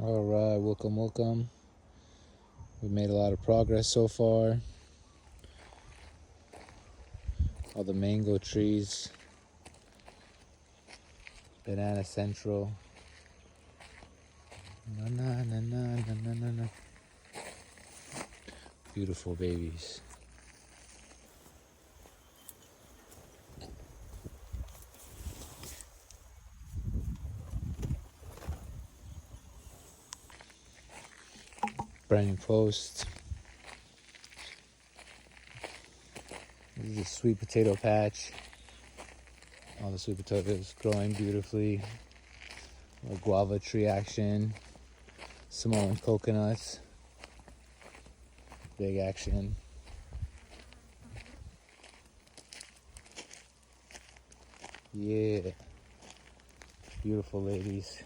All right, welcome. We've made a lot of progress so far. All the mango trees, banana central. Na, na, na, na, na, na, na. Beautiful babies. Brand new post. This is a sweet potato patch. All the sweet potatoes growing beautifully. A guava tree action. Samoan coconuts. Big action. Yeah. Beautiful ladies.